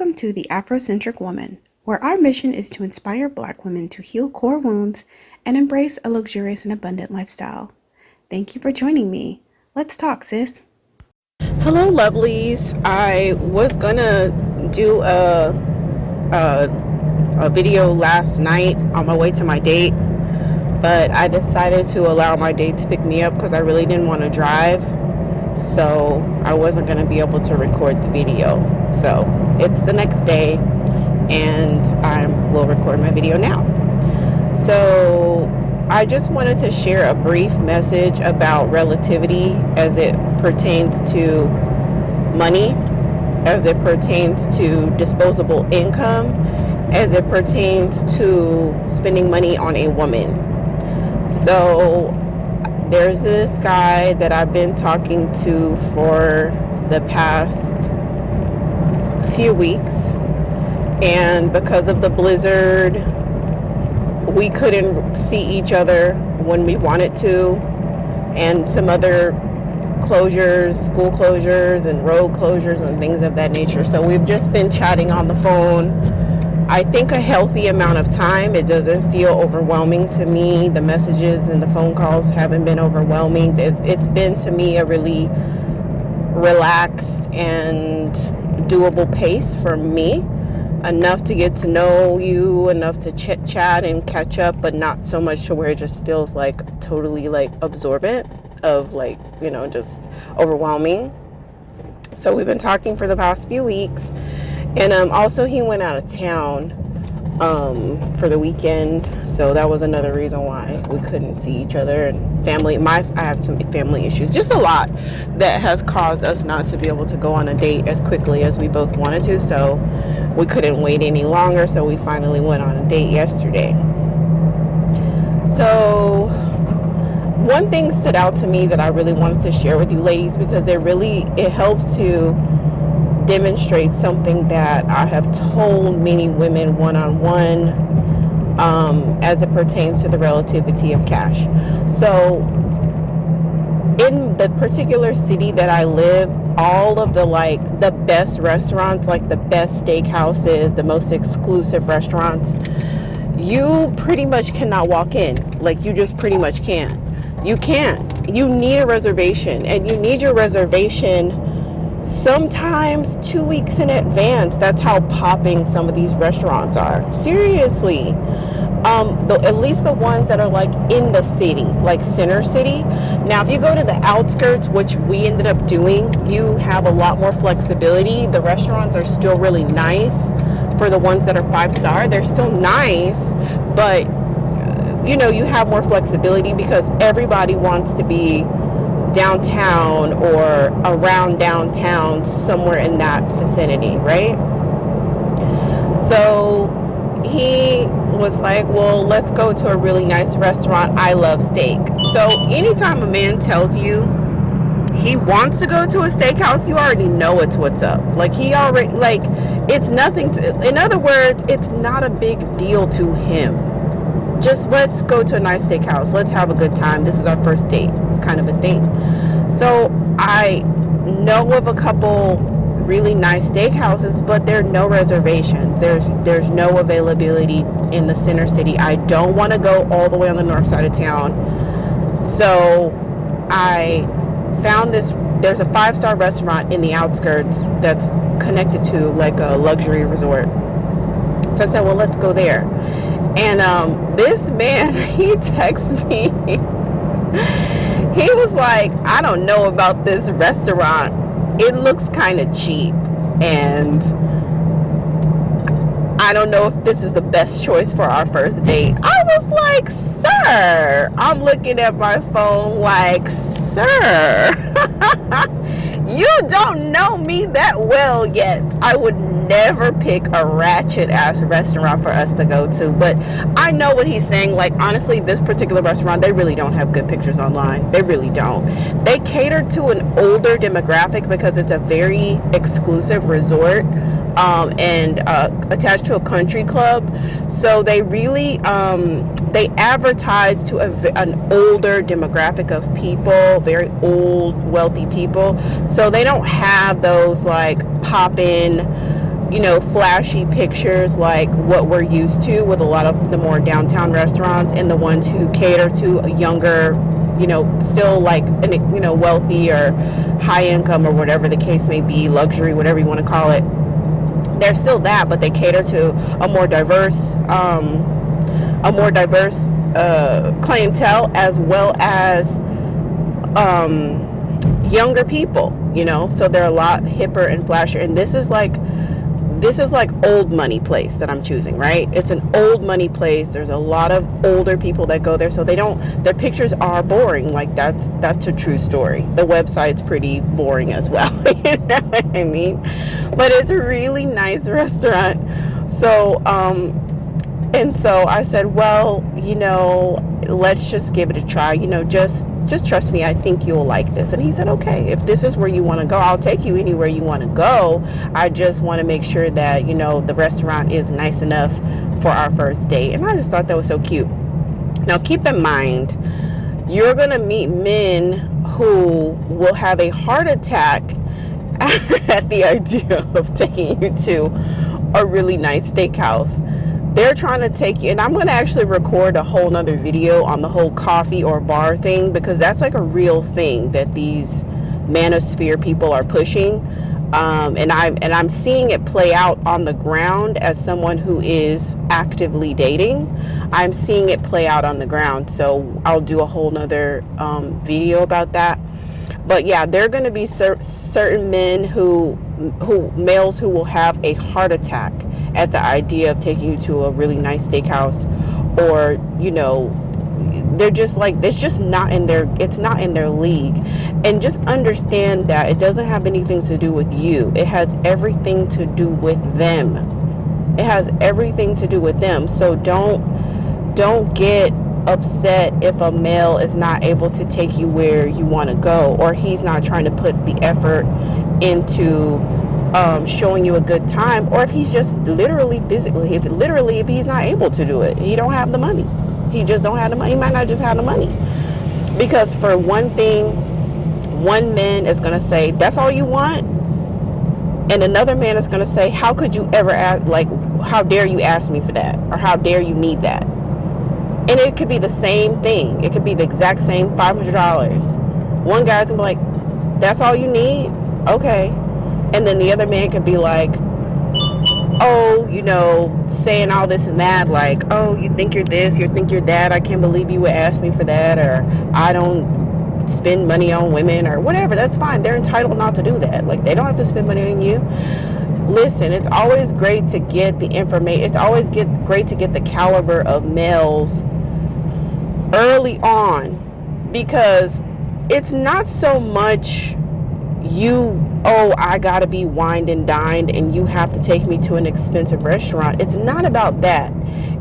Welcome to the Afrocentric Woman, where our mission is to inspire Black women to heal core wounds and embrace a luxurious and abundant lifestyle. Thank you for joining me. Let's talk, sis. Hello, lovelies. I was gonna do a video last night on my way to my date, but I decided to allow my date to pick me up because I really didn't want to drive, so I wasn't gonna be able to record the video. So it's the next day, and I will record my video now. So I just wanted to share a brief message about relativity as it pertains to money, as it pertains to disposable income, as it pertains to spending money on a woman. So there's this guy that I've been talking to for the past few weeks, and because of the blizzard, we couldn't see each other when we wanted to, and some other closures, school closures and road closures and things of that nature. So we've just been chatting on the phone. I think a healthy amount of time. It doesn't feel overwhelming to me. The messages and the phone calls haven't been overwhelming. It's been, to me, a really relaxed and doable pace for me. Enough to get to know you, enough to chit chat and catch up, but not so much to where it just feels like totally like absorbent of like, just overwhelming. So we've been talking for the past few weeks, and also he went out of town for the weekend, so that was another reason why we couldn't see each other. And I have some family issues, just a lot that has caused us not to be able to go on a date as quickly as we both wanted to. So we couldn't wait any longer, so we finally went on a date yesterday. So one thing stood out to me that I really wanted to share with you ladies, because it helps to demonstrate something that I have told many women one-on-one, as it pertains to the relativity of cash. So in the particular city that I live, all of the best restaurants, like the best steakhouses, the most exclusive restaurants, you pretty much cannot walk in. Like, you just pretty much can't. You can't. You need a reservation, and you need your reservation sometimes 2 weeks in advance. That's how popping some of these restaurants are. Seriously. At least the ones that are like in the city, like center city. Now, if you go to the outskirts, which we ended up doing, you have a lot more flexibility. The restaurants are still really nice. For the ones that are 5-star, they're still nice, but you have more flexibility because everybody wants to be downtown or around downtown, somewhere in that vicinity, right? So he was like, well, let's go to a really nice restaurant. I love steak. So anytime a man tells you he wants to go to a steakhouse, you already know what's up. Like, it's nothing in other words, it's not a big deal to him. Just let's go to a nice steakhouse. Let's have a good time. This is our first date, kind of a thing. So I know of a couple really nice steakhouses, but there are no reservations. There's no availability in the center city. I don't want to go all the way on the north side of town. So I found there's a 5-star restaurant in the outskirts that's connected to like a luxury resort. So I said, well, let's go there. And this man, he texted me. He was like, I don't know about this restaurant. It looks kind of cheap, and I don't know if this is the best choice for our first date. I was like, sir, I'm looking at my phone like, sir, you don't know me that well yet. I would never pick a ratchet ass restaurant for us to go to, but I know what he's saying. Like, honestly, this particular restaurant, they really don't have good pictures online. They really don't. They cater to an older demographic because it's a very exclusive resort, and attached to a country club. So they really they advertise to an older demographic of people, very old, wealthy people. So they don't have those like pop-in flashy pictures like what we're used to with a lot of the more downtown restaurants, and the ones who cater to a younger, still like, wealthy or high income or whatever the case may be, luxury, whatever you want to call it. They're still that, but they cater to a more diverse clientele, as well as younger people, so they're a lot hipper and flashier. And this is like old money place that I'm choosing, right? It's an old money place. There's a lot of older people that go there, so their pictures are boring. Like that's a true story. The website's pretty boring as well. You know what I mean? But it's a really nice restaurant. So and so I said, well, let's just give it a try. Just trust me, I think you'll like this. And he said, okay, if this is where you want to go, I'll take you anywhere you want to go. I just want to make sure that, the restaurant is nice enough for our first date. And I just thought that was so cute. Now, keep in mind, you're going to meet men who will have a heart attack at the idea of taking you to a really nice steakhouse. They're trying to take you, and I'm going to actually record a whole nother video on the whole coffee or bar thing, because that's like a real thing that these manosphere people are pushing. And I'm seeing it play out on the ground as someone who is actively dating. I'm seeing it play out on the ground. So I'll do a whole nother video about that. But yeah, there are going to be certain men males who will have a heart attack at the idea of taking you to a really nice steakhouse, or they're just like, it's not in their league. And just understand that it doesn't have anything to do with you. It has everything to do with them. It has everything to do with them. So don't get upset if a male is not able to take you where you want to go, or he's not trying to put the effort into showing you a good time, or if he's just if he's not able to do it. He don't have the money. He just don't have the money. He might not just have the money. Because for one thing, one man is going to say, that's all you want? And another man is going to say, how could you ever ask, like, how dare you ask me for that? Or how dare you need that? And it could be the same thing. It could be the exact same $500. One guy's going to be like, that's all you need? Okay. And then the other man could be like, oh, saying all this and that, like, oh, you think you're this, you think you're that, I can't believe you would ask me for that, or I don't spend money on women, or whatever. That's fine. They're entitled not to do that. Like, they don't have to spend money on you. Listen, it's always great to get the information. It's always great to get the caliber of males early on, because it's not so much I gotta be wined and dined and you have to take me to an expensive restaurant. It's not about that.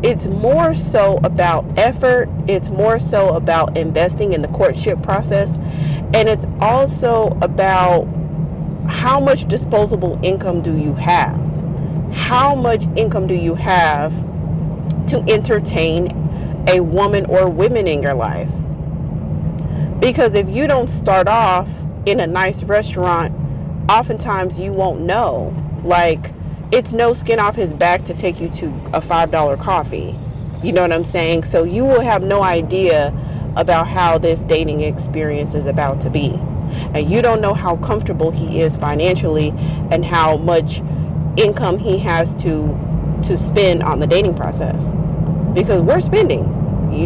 It's more so about effort. It's more so about investing in the courtship process. And it's also about how much disposable income do you have? How much income do you have to entertain a woman or women in your life? Because if you don't start off in a nice restaurant, oftentimes you won't know. Like, it's no skin off his back to take you to a $5 coffee. You know what I'm saying? So you will have no idea about how this dating experience is about to be. And you don't know how comfortable he is financially and how much income he has to spend on the dating process. Because we're spending.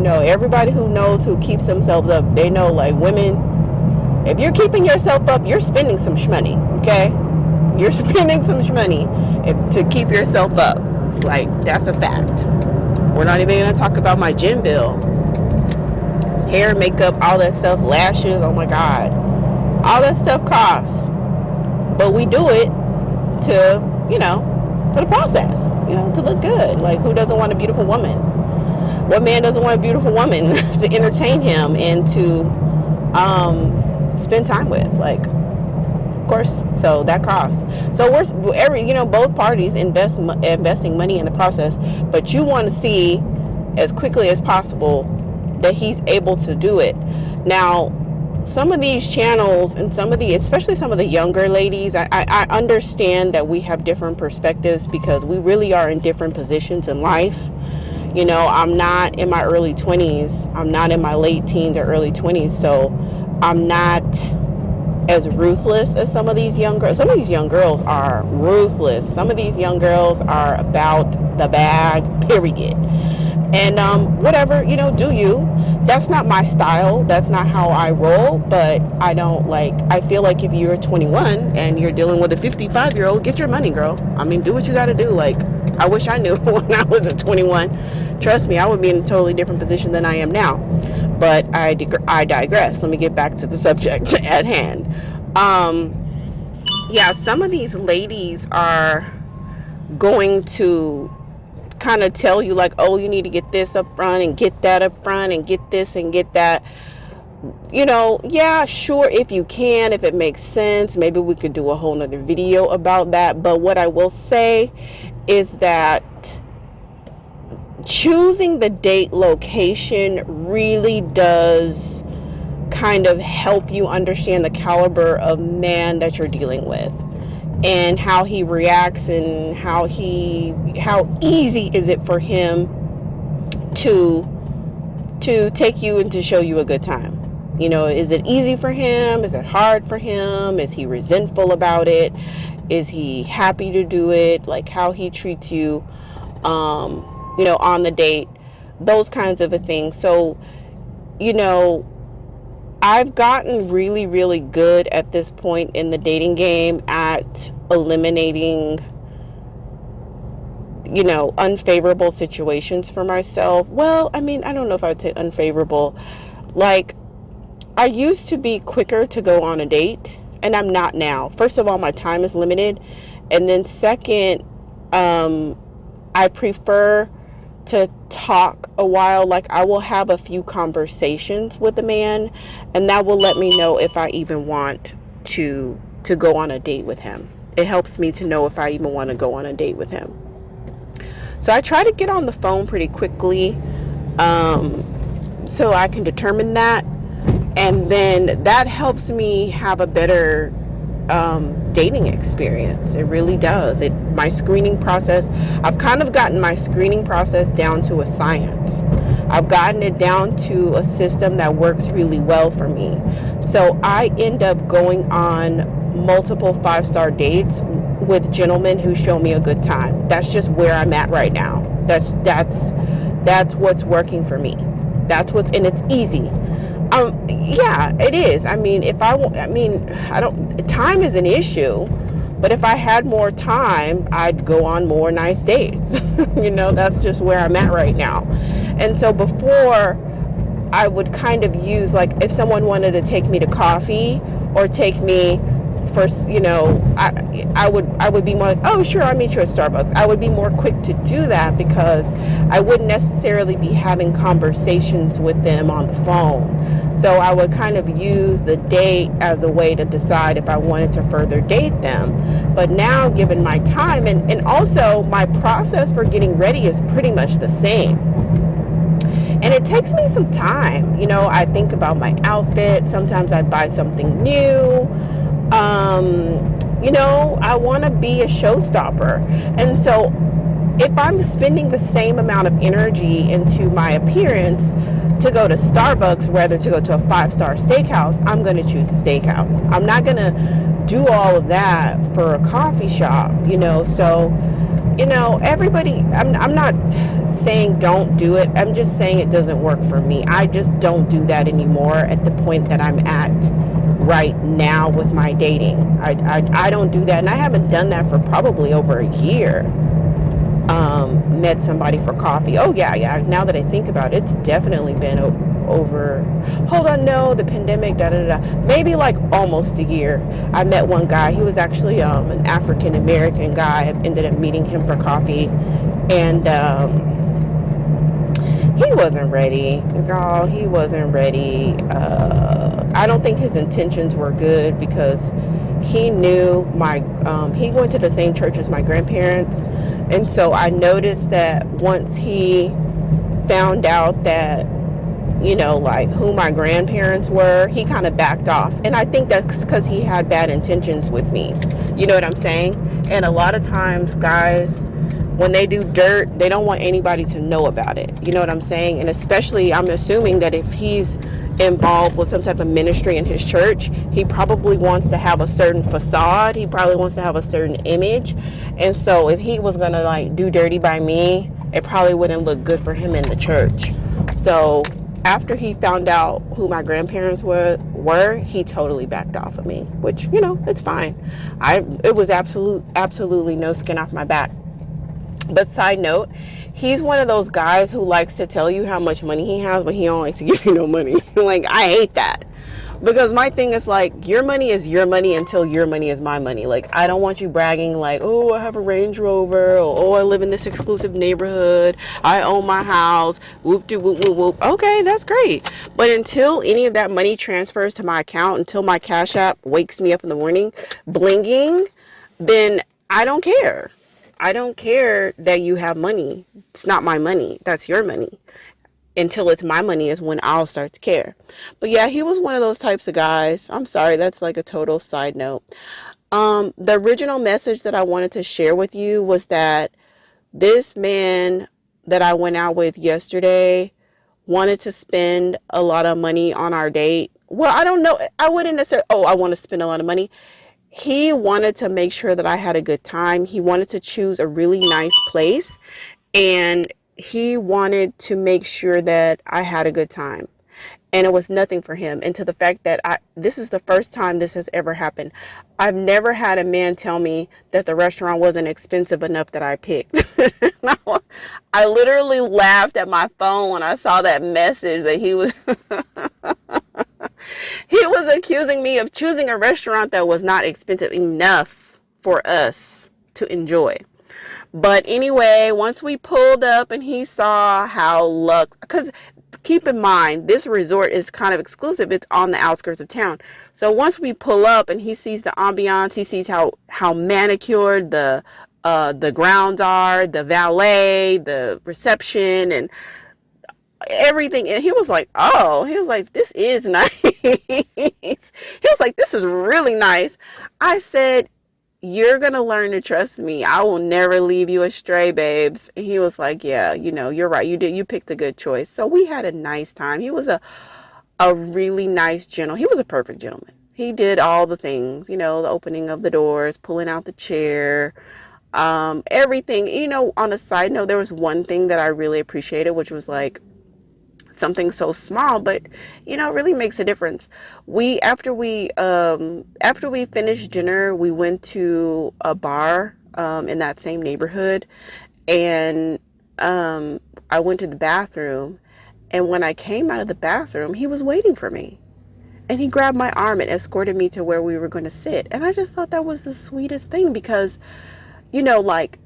Everybody who knows, who keeps themselves up, they know, like, women, if you're keeping yourself up, you're spending some shmoney, okay? You're spending some shmoney to keep yourself up. Like, that's a fact. We're not even going to talk about my gym bill. Hair, makeup, all that stuff, lashes, oh my God. All that stuff costs. But we do it to, for the process, to look good. Like, who doesn't want a beautiful woman? What man doesn't want a beautiful woman to entertain him and to spend time with? Like, of course. So that costs. So both parties investing money in the process, but you want to see as quickly as possible that he's able to do it. Now, some of these channels and especially some of the younger ladies, I understand that we have different perspectives because we really are in different positions in life. You know, I'm not in my early 20s. I'm not in my late teens or early 20s. So I'm not as ruthless as some of these young girls. Some of these young girls are ruthless. Some of these young girls are about the bag, period. And whatever, you know, do you. That's not my style. That's not how I roll. But I feel like if you're 21 and you're dealing with a 55-year-old, get your money, girl. I mean, do what you got to do. Like, I wish I knew when I was at 21. Trust me, I would be in a totally different position than I am now. But I digress. Let me get back to the subject at hand. Yeah, some of these ladies are going to kind of tell you like, oh, you need to get this up front and get that up front and get this and get that. You know, yeah, sure, if you can, if it makes sense, maybe we could do a whole nother video about that. But what I will say is that choosing the date location really does kind of help you understand the caliber of man that you're dealing with and how he reacts and how easy is it for him to take you and to show you a good time. You know, is it easy for him? Is it hard for him? Is he resentful about it? Is he happy to do it? Like how he treats you, you know, on the date, those kinds of a thing. So, you know, I've gotten really, really good at this point in the dating game at eliminating, you know, unfavorable situations for myself. Well, I mean, I don't know if I would say unfavorable. Like, I used to be quicker to go on a date, and I'm not now. First of all, my time is limited. And then second, I prefer to talk a while. Like, I will have a few conversations with a man, and that will let me know if I even want to go on a date with him. It helps me to know if I even want to go on a date with him. So I try to get on the phone pretty quickly, so I can determine that. And then that helps me have a better dating experience. It really does. My screening process, I've kind of gotten my screening process down to a science. I've gotten it down to a system that works really well for me. So I end up going on multiple 5-star dates with gentlemen who show me a good time. That's just where I'm at right now. That's what's working for me. And it's easy. Yeah, it is. I mean, time is an issue, but if I had more time, I'd go on more nice dates. You know, that's just where I'm at right now. And so before, I would kind of use, like, if someone wanted to take me to coffee or take me for, you know, I would be more like, oh, sure, I'll meet you at Starbucks. I would be more quick to do that because I wouldn't necessarily be having conversations with them on the phone. So I would kind of use the date as a way to decide if I wanted to further date them. But now, given my time and also my process for getting ready is pretty much the same. And it takes me some time. You know, I think about my outfit. Sometimes I buy something new. You know, I want to be a showstopper. And so if I'm spending the same amount of energy into my appearance to go to Starbucks rather to go to a 5-star steakhouse, I'm going to choose a steakhouse. I'm not going to do all of that for a coffee shop, you know. So, you know, everybody, I'm not saying don't do it. I'm just saying it doesn't work for me. I just don't do that anymore at the point that I'm at right now with my dating. I don't do that, and I haven't done that for probably over a year. Met somebody for coffee. Oh yeah. Now that I think about it, it's definitely been over. Hold on, no, the pandemic. Maybe like almost a year. I met one guy. He was actually an African American guy. I ended up meeting him for coffee, and he wasn't ready. Girl, he wasn't ready. I don't think his intentions were good because he knew he went to the same church as my grandparents. And so I noticed that once he found out that like who my grandparents were, he kind of backed off. And I think that's because he had bad intentions with me. You know what I'm saying? And a lot of times, guys, when they do dirt, they don't want anybody to know about it. You know what I'm saying? And especially, I'm assuming that if he's involved with some type of ministry in his church, he probably wants to have a certain facade. He probably wants to have a certain image. And so if he was going to like do dirty by me, it probably wouldn't look good for him in the church. So after he found out who my grandparents were, he totally backed off of me, which, it's fine. It was absolutely no skin off my back. But side note, he's one of those guys who likes to tell you how much money he has, but he don't like to give you no money. Like, I hate that. Because my thing is like, your money is your money until your money is my money. Like, I don't want you bragging like, oh, I have a Range Rover, or oh, I live in this exclusive neighborhood, I own my house, whoop de whoop whoop whoop. Okay, that's great. But until any of that money transfers to my account, until my Cash App wakes me up in the morning blinging, then I don't care. I don't care that you have money. It's not my money. That's your money. Until it's my money is when I'll start to care. But yeah, he was one of those types of guys. I'm sorry, that's like a total side note. The original message that I wanted to share with you was that this man that I went out with yesterday wanted to spend a lot of money on our date. Well, I don't know. I wouldn't necessarily, I want to spend a lot of money. He wanted to make sure that I had a good time. He wanted to choose a really nice place, and he wanted to make sure that I had a good time. And it was nothing for him. And to the fact that this is the first time this has ever happened. I've never had a man tell me that the restaurant wasn't expensive enough that I picked. I literally laughed at my phone when I saw that message that he was he was accusing me of choosing a restaurant that was not expensive enough for us to enjoy. But anyway, once we pulled up and he saw how because keep in mind, this resort is kind of exclusive. It's on the outskirts of town. So once we pull up and he sees the ambiance, he sees how manicured the grounds are, the valet, the reception, and everything. And he was like, this is nice. He was like, this is really nice. I said, you're going to learn to trust me. I will never leave you astray, babes. And he was like, yeah, you're right. You picked a good choice. So we had a nice time. He was a really nice gentleman. He was a perfect gentleman. He did all the things, the opening of the doors, pulling out the chair, everything. On a side note, there was one thing that I really appreciated, which was like, something so small, but really makes a difference. After we finished dinner, we went to a bar in that same neighborhood, and I went to the bathroom, and when I came out of the bathroom, he was waiting for me, and he grabbed my arm and escorted me to where we were going to sit. And I just thought that was the sweetest thing, because like,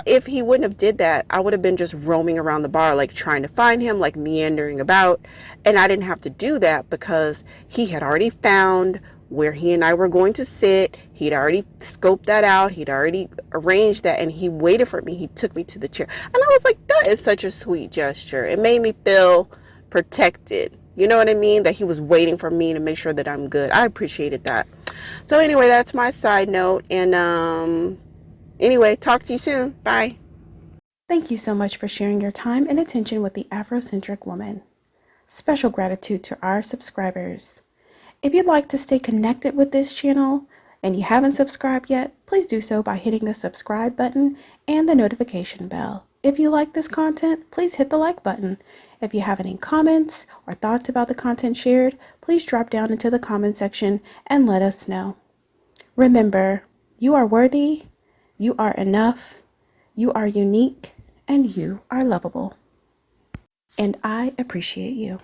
if he wouldn't have did that, I would have been just roaming around the bar, like trying to find him, like meandering about. And I didn't have to do that because he had already found where he and I were going to sit. He'd already scoped that out. He'd already arranged that, and he waited for me. He took me to the chair. And I was like, that is such a sweet gesture. It made me feel protected. You know what I mean? That he was waiting for me to make sure that I'm good. I appreciated that. So anyway, that's my side note. And anyway, talk to you soon. Bye. Thank you so much for sharing your time and attention with the Afrocentric Woman. Special gratitude to our subscribers. If you'd like to stay connected with this channel and you haven't subscribed yet, please do so by hitting the subscribe button and the notification bell. If you like this content, please hit the like button. If you have any comments or thoughts about the content shared, please drop down into the comment section and let us know. Remember, you are worthy, you are enough, you are unique, and you are lovable. And I appreciate you.